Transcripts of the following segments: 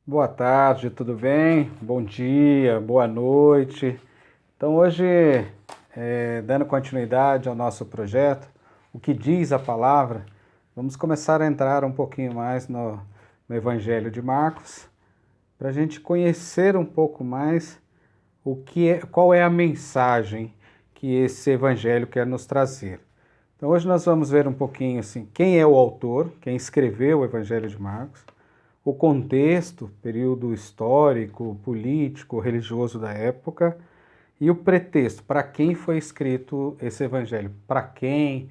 Boa tarde, tudo bem? Bom dia, boa noite. Então, hoje, dando continuidade ao nosso projeto, o que diz a palavra, vamos começar a entrar um pouquinho mais no Evangelho de Marcos, para a gente conhecer um pouco mais qual é a mensagem que esse Evangelho quer nos trazer. Então, hoje nós vamos ver um pouquinho assim, quem é o autor, quem escreveu o Evangelho de Marcos, o contexto, período histórico, político, religioso da época e o pretexto, para quem foi escrito esse evangelho, para quem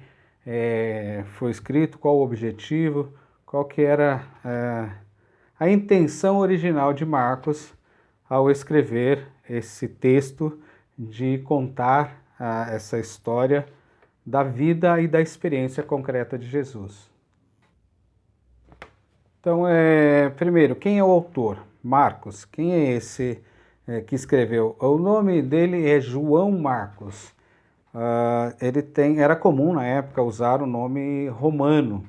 foi escrito, qual o objetivo, qual que era a intenção original de Marcos ao escrever esse texto de contar essa história da vida e da experiência concreta de Jesus. Então, primeiro, quem é o autor? Marcos. Quem é esse que escreveu? O nome dele é João Marcos. Era comum na época usar o nome romano.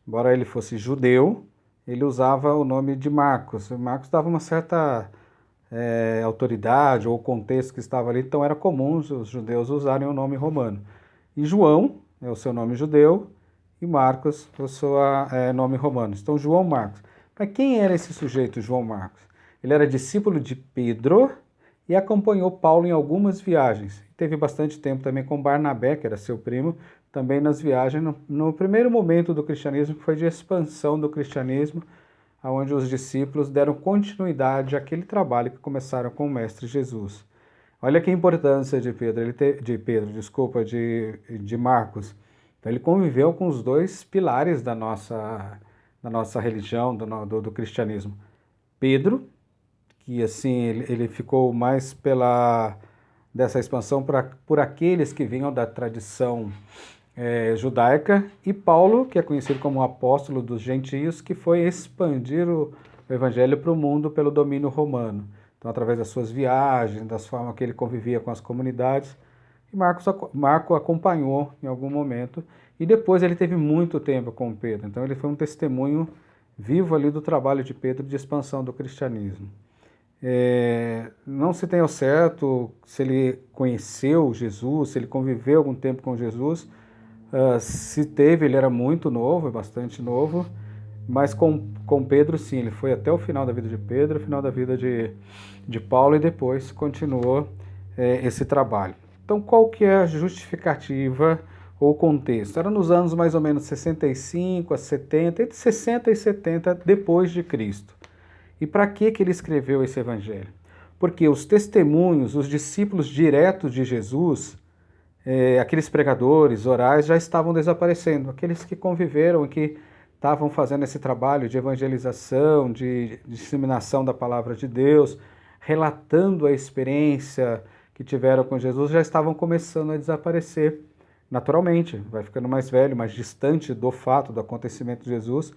Embora ele fosse judeu, ele usava o nome de Marcos. Marcos dava uma certa autoridade ou contexto que estava ali, então era comum os judeus usarem o nome romano. E João é o seu nome judeu, e Marcos é o seu nome romano. Então, João Marcos. Mas quem era esse sujeito, João Marcos? Ele era discípulo de Pedro e acompanhou Paulo em algumas viagens. Teve bastante tempo também com Barnabé, que era seu primo, também nas viagens, no primeiro momento do cristianismo, que foi de expansão do cristianismo, onde os discípulos deram continuidade àquele trabalho que começaram com o Mestre Jesus. Olha que importância de de Marcos. Então, ele conviveu com os dois pilares da nossa religião, do cristianismo. Pedro, que assim ele ficou mais dessa expansão por aqueles que vinham da tradição judaica, e Paulo, que é conhecido como o apóstolo dos gentios, que foi expandir o evangelho para o mundo pelo domínio romano. Então, através das suas viagens, das formas que ele convivia com as comunidades, e Marco acompanhou em algum momento, e depois ele teve muito tempo com Pedro. Então, ele foi um testemunho vivo ali do trabalho de Pedro de expansão do cristianismo. Não se tem ao certo se ele conheceu Jesus, se ele conviveu algum tempo com Jesus. Se teve, ele era muito novo, bastante novo, mas com Pedro, sim, ele foi até o final da vida de Pedro, o final da vida de Paulo, e depois continuou esse trabalho. Então, qual que é a justificativa ou o contexto? Era nos anos mais ou menos 65 a 70, entre 60 e 70 depois de Cristo. E para que ele escreveu esse evangelho? Porque os testemunhos, os discípulos diretos de Jesus, aqueles pregadores orais já estavam desaparecendo. Aqueles que conviveram e que estavam fazendo esse trabalho de evangelização, de disseminação da palavra de Deus, relatando a experiência que tiveram com Jesus, já estavam começando a desaparecer. Naturalmente, vai ficando mais velho, mais distante do fato, do acontecimento de Jesus,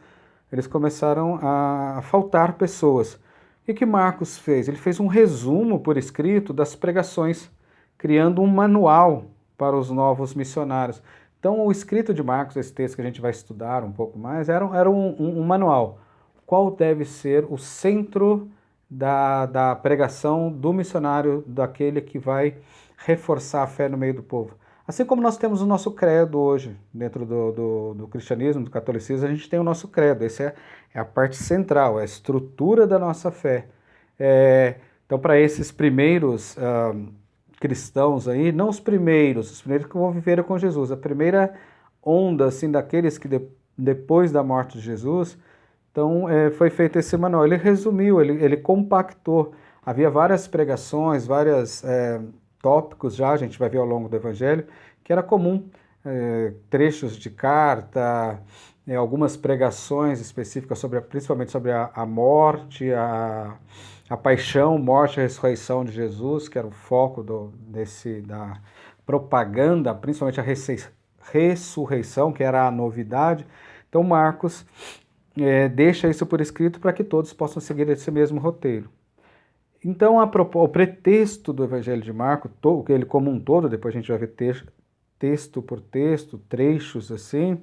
eles começaram a faltar pessoas. O que Marcos fez? Ele fez um resumo por escrito das pregações, criando um manual para os novos missionários. Então, o escrito de Marcos, esse texto que a gente vai estudar um pouco mais, era um manual. Qual deve ser o centro da pregação do missionário, daquele que vai reforçar a fé no meio do povo? Assim como nós temos o nosso credo hoje, dentro do cristianismo, do catolicismo, a gente tem o nosso credo. Essa é a parte central, é a estrutura da nossa fé. Então, para esses primeiros cristãos aí, não os primeiros que conviveram com Jesus, a primeira onda assim, daqueles que depois da morte de Jesus, então foi feito esse manual. Ele resumiu, ele compactou. Havia várias pregações, vários tópicos já, a gente vai ver ao longo do Evangelho, que era comum, trechos de carta, algumas pregações específicas, principalmente sobre a morte, a paixão, morte e ressurreição de Jesus, que era o foco da propaganda, principalmente a ressurreição, que era a novidade. Então Marcos deixa isso por escrito para que todos possam seguir esse mesmo roteiro. Então, o pretexto do Evangelho de Marcos, ele como um todo, depois a gente vai ver texto por texto, trechos assim,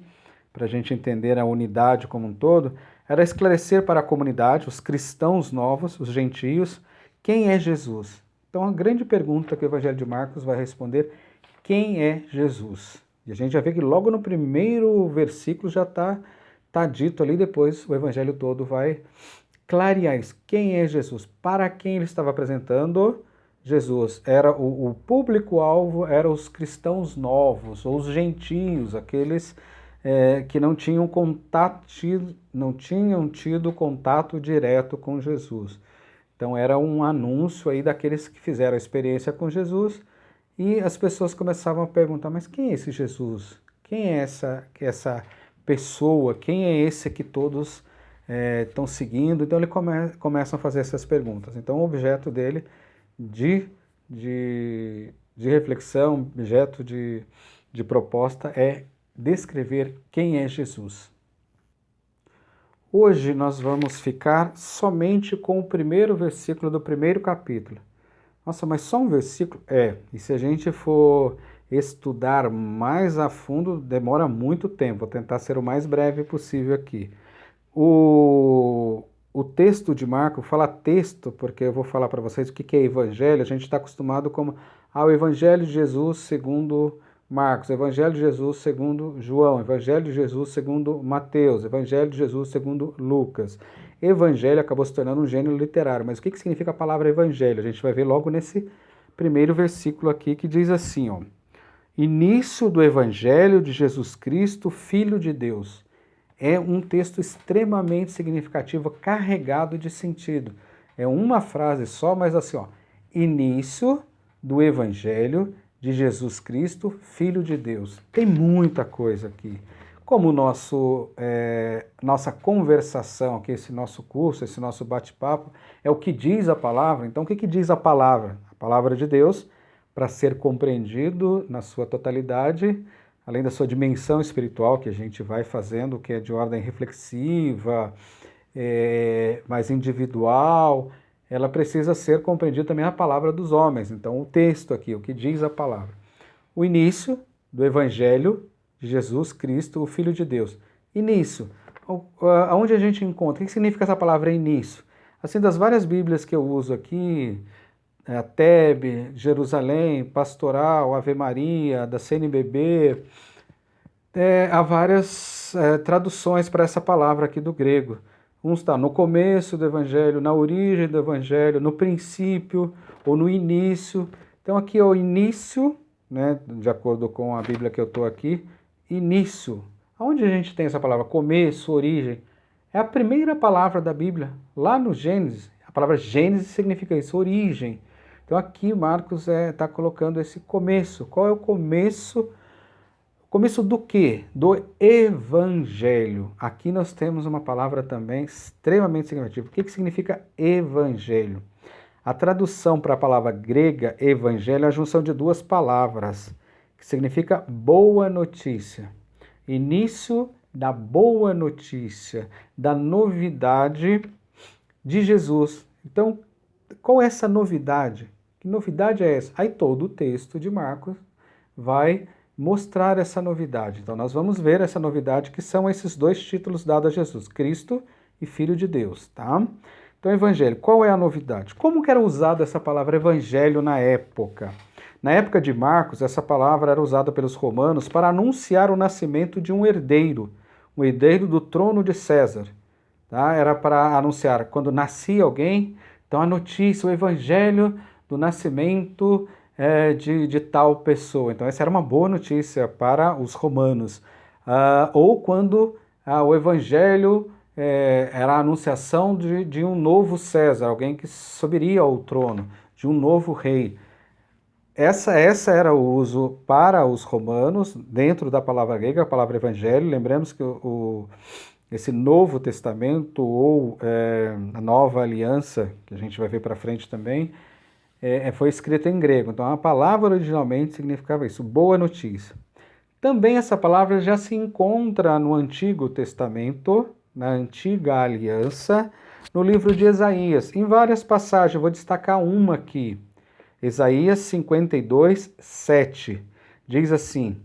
para a gente entender a unidade como um todo, era esclarecer para a comunidade, os cristãos novos, os gentios, quem é Jesus. Então a grande pergunta que o Evangelho de Marcos vai responder, quem é Jesus? E a gente já vê que logo no primeiro versículo já tá dito ali, depois o Evangelho todo vai clarear isso. Quem é Jesus? Para quem ele estava apresentando Jesus? Era o público-alvo, eram os cristãos novos, ou os gentios, aqueles que não tinham tido contato direto com Jesus. Então era um anúncio aí daqueles que fizeram a experiência com Jesus, e as pessoas começavam a perguntar, mas quem é esse Jesus? Quem é essa pessoa? Quem é esse que todos estão seguindo? Então ele começam a fazer essas perguntas. Então o objeto dele de reflexão, objeto de proposta é descrever quem é Jesus. Hoje nós vamos ficar somente com o primeiro versículo do primeiro capítulo. Nossa, mas só um versículo? E se a gente for estudar mais a fundo, demora muito tempo. Vou tentar ser o mais breve possível aqui. O texto de Marcos, fala texto, porque eu vou falar para vocês o que é evangelho. A gente está acostumado como o Evangelho de Jesus segundo Marcos, Evangelho de Jesus segundo João, Evangelho de Jesus segundo Mateus, Evangelho de Jesus segundo Lucas. Evangelho acabou se tornando um gênero literário, mas o que significa a palavra evangelho? A gente vai ver logo nesse primeiro versículo aqui que diz assim, ó: início do Evangelho de Jesus Cristo, Filho de Deus. É um texto extremamente significativo, carregado de sentido. É uma frase só, mas assim, ó: início do Evangelho de Jesus Cristo, Filho de Deus. Tem muita coisa aqui. Como nossa conversação aqui, esse nosso curso, esse nosso bate-papo, é o que diz a palavra. Então, o que diz a palavra? A palavra de Deus, para ser compreendido na sua totalidade, além da sua dimensão espiritual, que a gente vai fazendo, que é de ordem reflexiva, mais individual, ela precisa ser compreendida também a palavra dos homens. Então, o texto aqui, o que diz a palavra. O início do Evangelho de Jesus Cristo, o Filho de Deus. Início. Aonde a gente encontra? O que significa essa palavra início? Assim, das várias Bíblias que eu uso aqui, a Tebe, Jerusalém, Pastoral, Ave Maria, da CNBB, há várias traduções para essa palavra aqui do grego. Um está no começo do Evangelho, na origem do Evangelho, no princípio ou no início. Então aqui é o início, né, de acordo com a Bíblia que eu estou aqui, início. Aonde a gente tem essa palavra? Começo, origem. É a primeira palavra da Bíblia, lá no Gênesis. A palavra Gênesis significa isso, origem. Então aqui Marcos está colocando esse começo. Qual é o começo? Começo do quê? Do Evangelho. Aqui nós temos uma palavra também extremamente significativa. O que significa Evangelho? A tradução para a palavra grega Evangelho é a junção de duas palavras, que significa boa notícia. Início da boa notícia, da novidade de Jesus. Então, qual é essa novidade? Que novidade é essa? Aí todo o texto de Marcos vai mostrar essa novidade. Então nós vamos ver essa novidade, que são esses dois títulos dados a Jesus, Cristo e Filho de Deus, tá? Então, Evangelho, qual é a novidade? Como que era usada essa palavra Evangelho na época? Na época de Marcos, essa palavra era usada pelos romanos para anunciar o nascimento de um herdeiro do trono de César. Tá? Era para anunciar quando nascia alguém, então a notícia, o Evangelho do nascimento de tal pessoa. Então essa era uma boa notícia para os romanos. Ou quando o Evangelho era a anunciação de um novo César, alguém que subiria ao trono, de um novo rei. Essa era o uso para os romanos, dentro da palavra grega, a palavra Evangelho. Lembramos que esse Novo Testamento, ou a Nova Aliança, que a gente vai ver para frente também, foi escrita em grego. Então a palavra originalmente significava isso, boa notícia. Também essa palavra já se encontra no Antigo Testamento, na Antiga Aliança, no livro de Isaías, em várias passagens. Eu vou destacar uma aqui. Isaías 52, 7. Diz assim: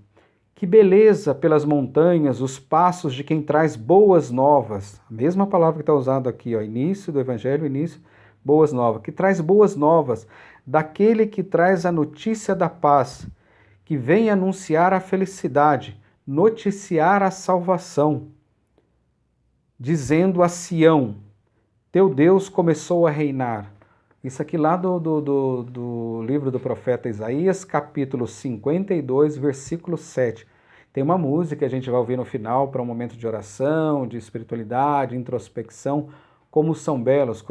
Que beleza pelas montanhas os passos de quem traz boas novas. A mesma palavra que está usada aqui, ó, início do Evangelho, início, boas novas. Que traz boas novas daquele que traz a notícia da paz, que vem anunciar a felicidade, noticiar a salvação, dizendo a Sião, teu Deus começou a reinar. Isso aqui lá do livro do profeta Isaías, capítulo 52, versículo 7. Tem uma música que a gente vai ouvir no final para um momento de oração, de espiritualidade, introspecção. Como são belos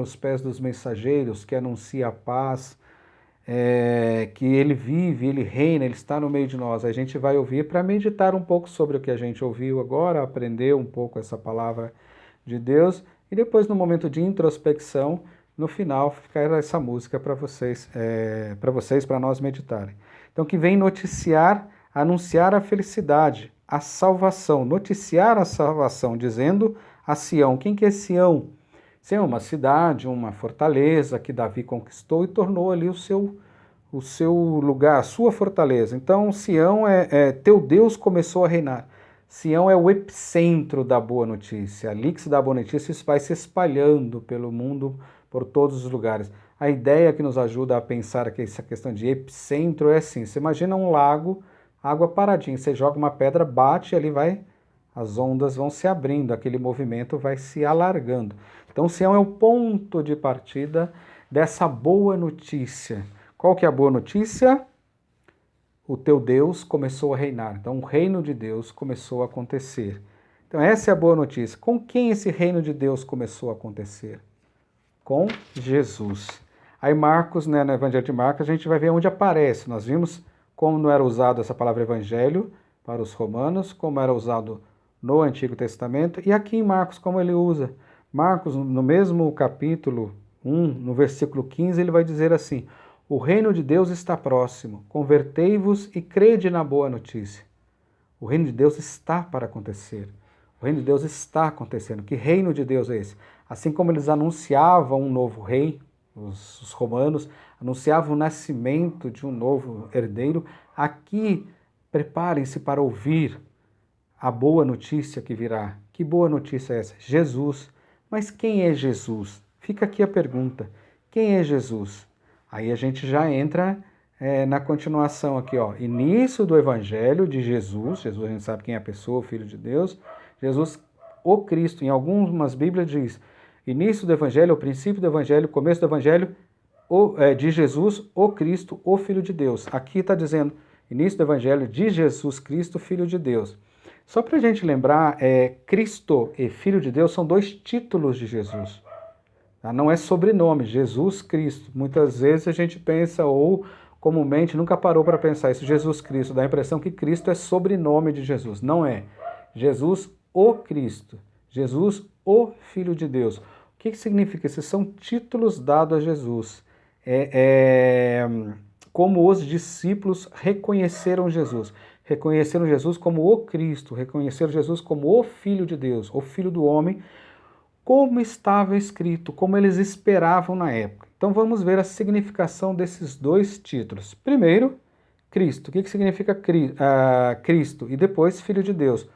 os pés dos mensageiros que anunciam a paz, que ele vive, ele reina, ele está no meio de nós. A gente vai ouvir para meditar um pouco sobre o que a gente ouviu agora, aprender um pouco essa palavra de Deus e depois no momento de introspecção, no final, ficar essa música para vocês, para nós meditarem. Então, que vem noticiar, anunciar a felicidade, a salvação, noticiar a salvação, dizendo a Sião. Quem que é Sião? Sião é uma cidade, uma fortaleza que Davi conquistou e tornou ali o seu lugar, a sua fortaleza. Então, Sião teu Deus começou a reinar. Sião é o epicentro da boa notícia. Ali que se dá a boa notícia, isso vai se espalhando pelo mundo, por todos os lugares. A ideia que nos ajuda a pensar que essa questão de epicentro é assim, você imagina um lago, água paradinha, você joga uma pedra, bate, ali as ondas vão se abrindo, aquele movimento vai se alargando. Então, Sião é o ponto de partida dessa boa notícia. Qual que é a boa notícia? O teu Deus começou a reinar. Então, o reino de Deus começou a acontecer. Então, essa é a boa notícia. Com quem esse reino de Deus começou a acontecer? Com Jesus. Aí Marcos, no Evangelho de Marcos, a gente vai ver onde aparece. Nós vimos como não era usado essa palavra evangelho para os romanos, como era usado no Antigo Testamento, e aqui em Marcos, como ele usa. Marcos, no mesmo capítulo 1, no versículo 15, ele vai dizer assim, o reino de Deus está próximo, convertei-vos e crede na boa notícia. O reino de Deus está para acontecer. O reino de Deus está acontecendo. Que reino de Deus é esse? Assim como eles anunciavam um novo rei, os romanos anunciavam o nascimento de um novo herdeiro, aqui preparem-se para ouvir a boa notícia que virá. Que boa notícia é essa? Jesus. Mas quem é Jesus? Fica aqui a pergunta. Quem é Jesus? Aí a gente já entra na continuação aqui, ó. Início do Evangelho de Jesus. Jesus a gente sabe quem é a pessoa, o Filho de Deus. Jesus, o Cristo. Em algumas Bíblias diz início do Evangelho, o princípio do Evangelho, começo do Evangelho de Jesus, o Cristo, o Filho de Deus. Aqui está dizendo início do Evangelho de Jesus Cristo, Filho de Deus. Só para a gente lembrar, Cristo e Filho de Deus são dois títulos de Jesus. Tá? Não é sobrenome, Jesus Cristo. Muitas vezes a gente pensa, ou comumente nunca parou para pensar isso, Jesus Cristo, dá a impressão que Cristo é sobrenome de Jesus. Não é. Jesus, o Cristo. Jesus, o Filho de Deus. O que significa? Esses são títulos dados a Jesus. Como os discípulos reconheceram Jesus. Reconheceram Jesus como o Cristo, reconheceram Jesus como o Filho de Deus, o Filho do homem, como estava escrito, como eles esperavam na época. Então vamos ver a significação desses dois títulos. Primeiro, Cristo. O que significa Cristo? E depois, Filho de Deus.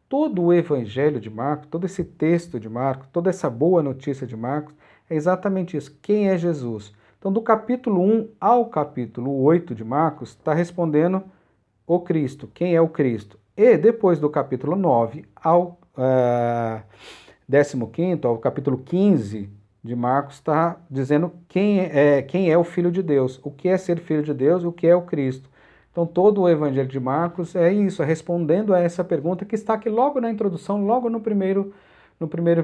Todo o Evangelho de Marcos, todo esse texto de Marcos, toda essa boa notícia de Marcos, é exatamente isso. Quem é Jesus? Então, do capítulo 1 ao capítulo 8 de Marcos, está respondendo o Cristo. Quem é o Cristo? E depois do capítulo 9 ao 15º, ao capítulo 15 de Marcos, está dizendo quem é o Filho de Deus, o que é ser Filho de Deus e o que é o Cristo. Então, todo o Evangelho de Marcos é isso, é respondendo a essa pergunta que está aqui logo na introdução, logo no primeiro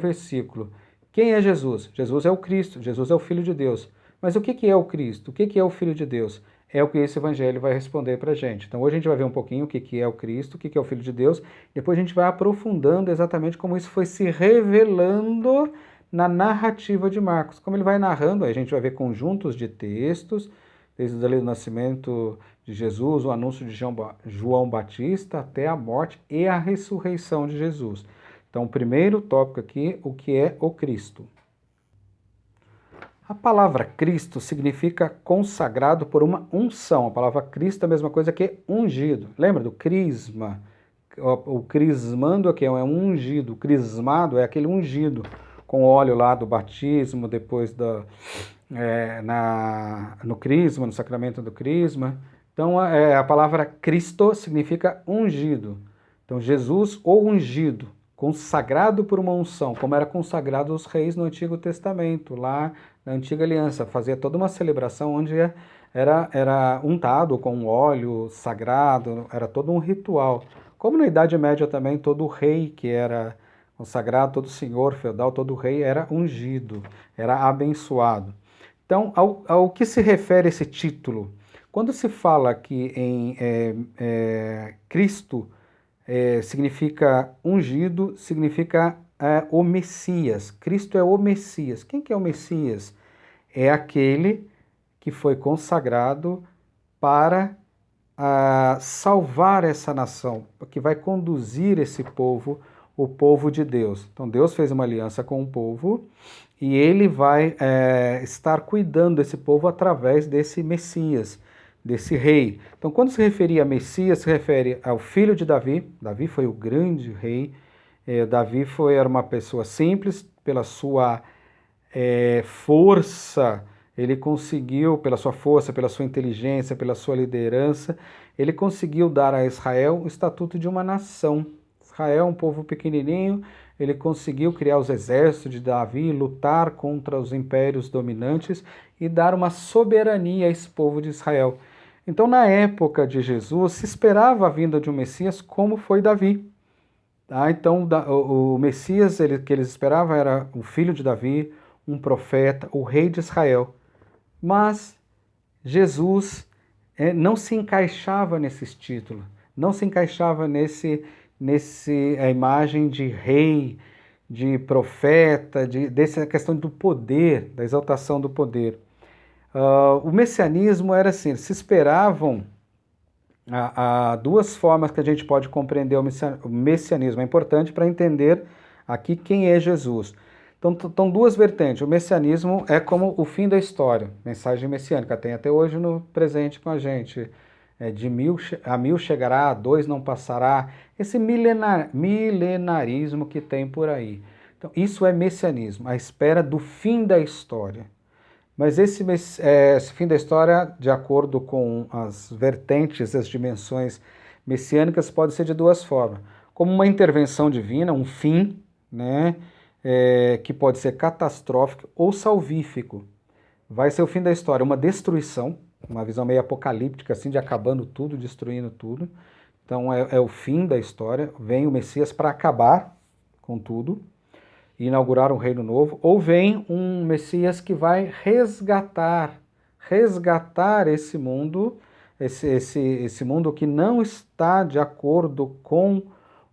versículo. Quem é Jesus? Jesus é o Cristo, Jesus é o Filho de Deus. Mas o que é o Cristo? O que é o Filho de Deus? É o que esse Evangelho vai responder para a gente. Então, hoje a gente vai ver um pouquinho o que é o Cristo, o que é o Filho de Deus, depois a gente vai aprofundando exatamente como isso foi se revelando na narrativa de Marcos. Como ele vai narrando, aí a gente vai ver conjuntos de textos, desde o nascimento de Jesus, o anúncio de João Batista, até a morte e a ressurreição de Jesus. Então, o primeiro tópico aqui, o que é o Cristo. A palavra Cristo significa consagrado por uma unção. A palavra Cristo é a mesma coisa que ungido. Lembra do crisma? O crismando aqui é um ungido. O crismado é aquele ungido com óleo lá do batismo, depois no crisma, no sacramento do crisma. Então a palavra Cristo significa ungido. Então Jesus, o ungido, consagrado por uma unção, como era consagrado os reis no Antigo Testamento, lá na Antiga Aliança, fazia toda uma celebração onde era untado com óleo sagrado, era todo um ritual. Como na Idade Média também, todo rei que era consagrado, todo senhor feudal, todo rei era ungido, era abençoado. Então, ao que se refere esse título? Quando se fala que em Cristo significa ungido, significa o Messias. Cristo é o Messias. Quem que é o Messias? É aquele que foi consagrado para salvar essa nação, que vai conduzir esse povo, o povo de Deus. Então Deus fez uma aliança com o povo e ele vai estar cuidando desse povo através desse Messias, desse rei. Então quando se referia a Messias, se refere ao filho de Davi. Davi foi o grande rei. Davi era uma pessoa simples, pela sua força, ele conseguiu, pela sua força, pela sua inteligência, pela sua liderança, ele conseguiu dar a Israel o estatuto de uma nação. Israel é um povo pequenininho, ele conseguiu criar os exércitos de Davi, lutar contra os impérios dominantes e dar uma soberania a esse povo de Israel. Então, na época de Jesus, se esperava a vinda de um Messias como foi Davi. Então, o Messias que eles esperavam era o filho de Davi, um profeta, o rei de Israel. Mas Jesus não se encaixava nesses títulos, não se encaixava a imagem de rei, de profeta, dessa questão do poder, da exaltação do poder. O messianismo era assim, se esperavam há duas formas que a gente pode compreender o messianismo. É importante para entender aqui quem é Jesus. Então, duas vertentes. O messianismo é como o fim da história, mensagem messiânica, tem até hoje no presente com a gente. De 1000 a 1000 chegará, a 2 não passará. Esse milenarismo que tem por aí. Então, isso é messianismo, a espera do fim da história. Mas esse fim da história, de acordo com as vertentes, as dimensões messiânicas, pode ser de duas formas. Como uma intervenção divina, um fim, né? Que pode ser catastrófico ou salvífico. Vai ser o fim da história, uma destruição, uma visão meio apocalíptica, assim, de acabando tudo, destruindo tudo. Então é o fim da história, vem o Messias para acabar com tudo, e inaugurar um reino novo, ou vem um Messias que vai resgatar esse mundo, esse mundo que não está de acordo com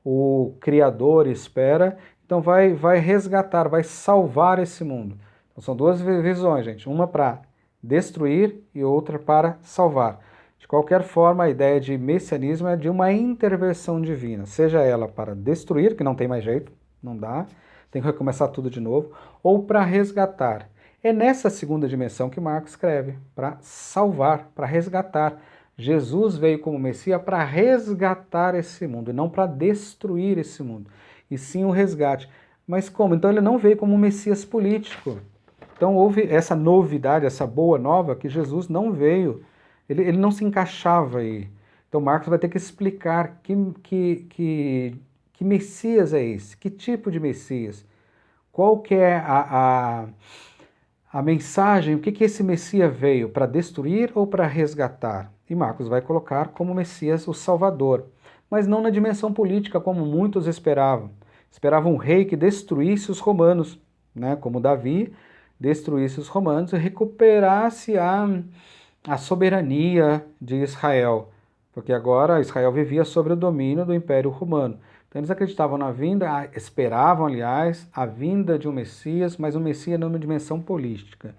o Criador espera. Então vai resgatar, vai salvar esse mundo. Então, são duas visões, gente. Uma para destruir e outra para salvar. De qualquer forma, a ideia de messianismo é de uma intervenção divina. Seja ela para destruir, que não tem mais jeito, não dá, tem que recomeçar tudo de novo, ou para resgatar. É nessa segunda dimensão que Marcos escreve, para salvar, para resgatar. Jesus veio como Messias para resgatar esse mundo, e não para destruir esse mundo, e sim o resgate. Mas como? Então ele não veio como um Messias político. Então houve essa novidade, essa boa nova, que Jesus não veio, ele não se encaixava aí. Então Marcos vai ter que explicar que Messias é esse, que tipo de Messias, qual que é a mensagem, o que esse Messias veio, para destruir ou para resgatar? E Marcos vai colocar como Messias o Salvador, mas não na dimensão política como muitos esperavam. Esperavam um rei que destruísse os romanos, né, como Davi, destruísse os romanos e recuperasse a soberania de Israel, porque agora Israel vivia sob o domínio do Império Romano. Então eles acreditavam na vinda, esperavam, aliás, a vinda de um Messias, mas um Messias numa dimensão política.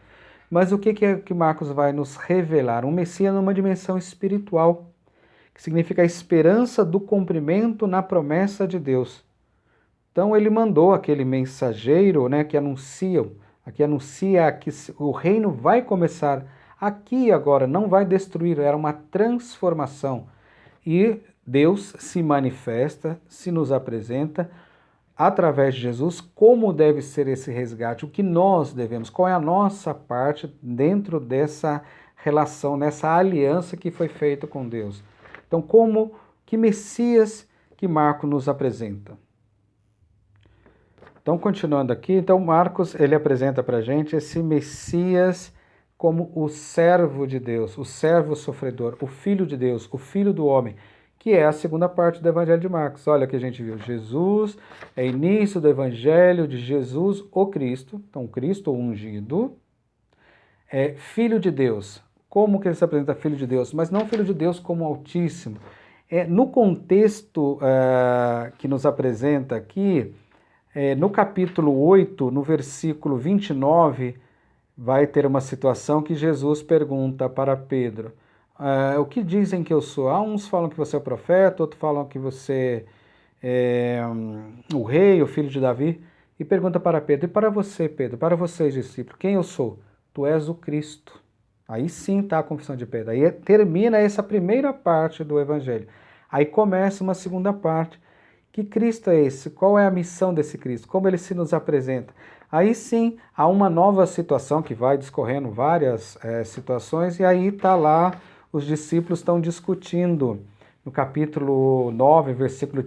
Mas o que Marcos vai nos revelar? Um Messias numa dimensão espiritual, que significa a esperança do cumprimento na promessa de Deus. Então ele mandou aquele mensageiro, né, que anuncia Aqui anuncia que o reino vai começar aqui agora, não vai destruir, era uma transformação. E Deus se manifesta, se nos apresenta através de Jesus como deve ser esse resgate, o que nós devemos, qual é a nossa parte dentro dessa relação, nessa aliança que foi feita com Deus. Então, que Messias que Marcos nos apresenta? Então, continuando aqui, então Marcos ele apresenta para a gente esse Messias como o servo de Deus, o servo sofredor, o filho de Deus, o filho do homem, que é a segunda parte do Evangelho de Marcos. Olha que a gente viu, Jesus é início do Evangelho de Jesus, o Cristo, então Cristo ungido, é filho de Deus. Como que ele se apresenta filho de Deus? Mas não filho de Deus como Altíssimo. No contexto que nos apresenta aqui, no capítulo 8, no versículo 29, vai ter uma situação que Jesus pergunta para Pedro, o que dizem que eu sou? Uns falam que você é o profeta, outros falam que você é o rei, o filho de Davi, e pergunta para Pedro, e para você, Pedro, para vocês, discípulos, quem eu sou? Tu és o Cristo. Aí sim está a confissão de Pedro. Aí termina essa primeira parte do Evangelho. Aí começa uma segunda parte. Que Cristo é esse? Qual é a missão desse Cristo? Como ele se nos apresenta? Aí sim, há uma nova situação que vai discorrendo várias situações, e aí está lá, os discípulos estão discutindo, no capítulo 9, versículo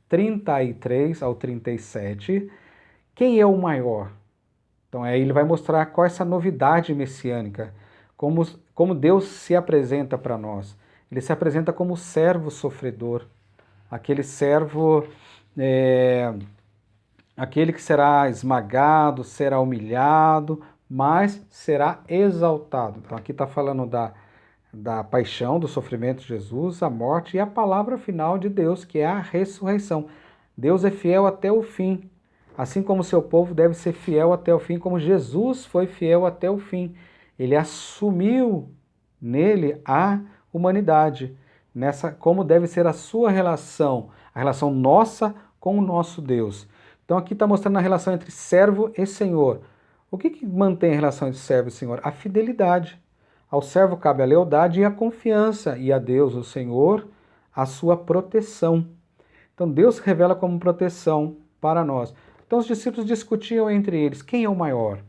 33 ao 37, quem é o maior? Então aí ele vai mostrar qual é essa novidade messiânica, como Deus se apresenta para nós. Ele se apresenta como servo sofredor, aquele servo, aquele que será esmagado, será humilhado, mas será exaltado. Então aqui está falando da paixão, do sofrimento de Jesus, a morte e a palavra final de Deus, que é a ressurreição. Deus é fiel até o fim, assim como seu povo deve ser fiel até o fim, como Jesus foi fiel até o fim. Ele assumiu nele a humanidade, como deve ser a sua relação, a relação nossa com o nosso Deus. Então aqui está mostrando a relação entre servo e senhor. O que mantém a relação entre servo e senhor? A fidelidade. Ao servo cabe a lealdade e a confiança, e a Deus, o Senhor, a sua proteção. Então Deus revela como proteção para nós. Então os discípulos discutiam entre eles, quem é o maior?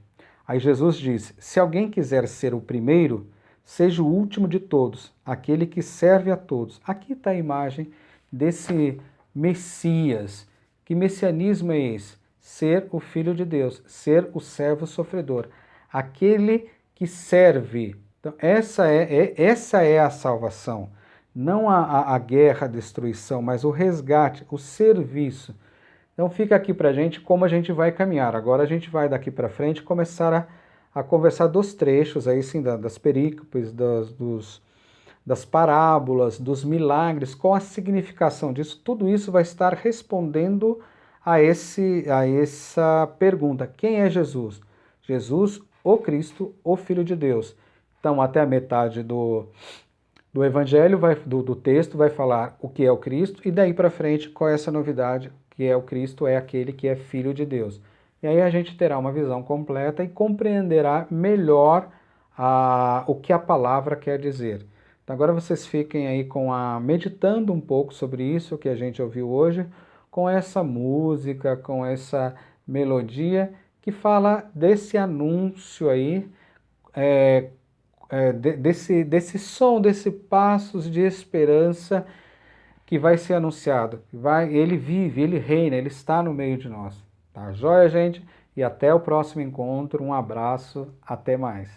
Aí Jesus disse, se alguém quiser ser o primeiro, seja o último de todos, aquele que serve a todos. Aqui está a imagem desse Messias. Que messianismo é esse? Ser o Filho de Deus, ser o servo sofredor, aquele que serve. Então, essa é a salvação. Não a guerra, a destruição, mas o resgate, o serviço. Então fica aqui para a gente como a gente vai caminhar. Agora a gente vai daqui para frente começar a conversar dos trechos, aí sim, das perícopes, das parábolas, dos milagres, qual a significação disso. Tudo isso vai estar respondendo a essa pergunta. Quem é Jesus? Jesus, o Cristo, o Filho de Deus. Então, até a metade do Evangelho, do texto, vai falar o que é o Cristo, e daí para frente, qual é essa novidade? Que é o Cristo, é aquele que é Filho de Deus. E aí a gente terá uma visão completa e compreenderá melhor o que a palavra quer dizer. Então agora vocês fiquem aí meditando um pouco sobre isso que a gente ouviu hoje, com essa música, com essa melodia que fala desse anúncio aí, desse som, desse passos de esperança que vai ser anunciado. Ele vive, ele reina, ele está no meio de nós. Tá joia, gente? E até o próximo encontro. Um abraço, até mais.